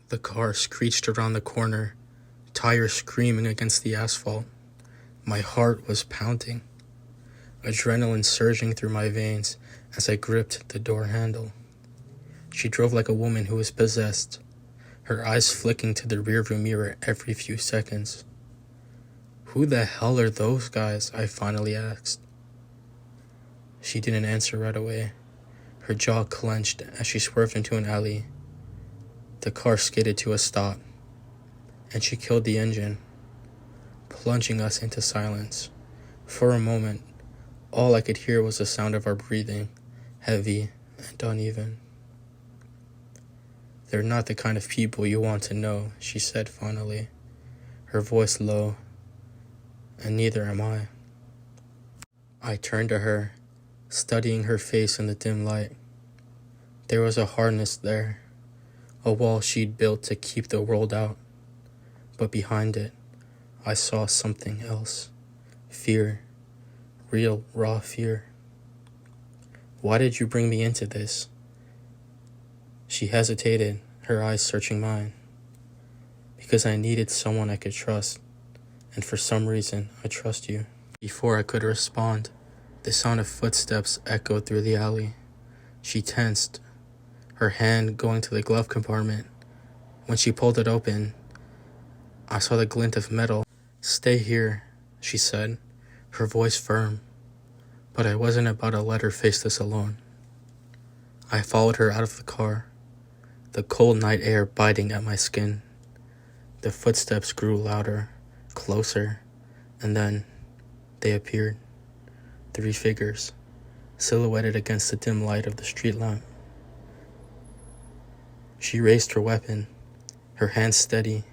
The car screeched around the corner, tires screaming against the asphalt. My heart was pounding, adrenaline surging through my veins as I gripped the door handle. She drove like a woman who was possessed, her eyes flicking to the rearview mirror every few seconds. "Who the hell are those guys?" I finally asked. She didn't answer right away. Her jaw clenched as she swerved into an alley. The car skidded to a stop, and she killed the engine, plunging us into silence. For a moment, all I could hear was the sound of our breathing, heavy and uneven. "They're not the kind of people you want to know," she said finally, her voice low, "and neither am I." I turned to her, studying her face in the dim light. There was a hardness there, a wall she'd built to keep the world out. But behind it, I saw something else. Fear. Real, raw fear. "Why did you bring me into this?" She hesitated, her eyes searching mine. "Because I needed someone I could trust, and for some reason, I trust you." Before I could respond, the sound of footsteps echoed through the alley. She tensed, her hand going to the glove compartment. When she pulled it open, I saw the glint of metal. "Stay here," she said, her voice firm. But I wasn't about to let her face this alone. I followed her out of the car, the cold night air biting at my skin. The footsteps grew louder, closer, and then they appeared. 3 figures, silhouetted against the dim light of the street lamp. She raised her weapon, her hand steady.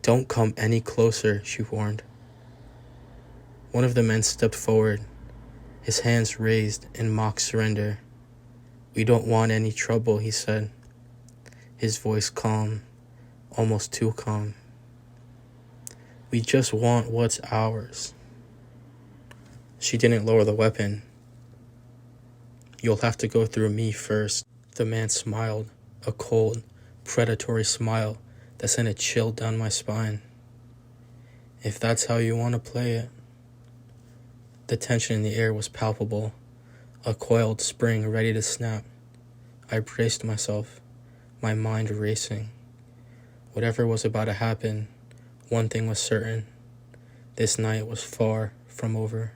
"Don't come any closer," she warned. One of the men stepped forward, his hands raised in mock surrender. "We don't want any trouble," he said, his voice calm, almost too calm. "We just want what's ours." She didn't lower the weapon. "You'll have to go through me first." The man smiled, a cold, predatory smile that sent a chill down my spine. "If that's how you want to play it." The tension in the air was palpable, a coiled spring ready to snap. I braced myself, my mind racing. Whatever was about to happen, one thing was certain: this night was far from over.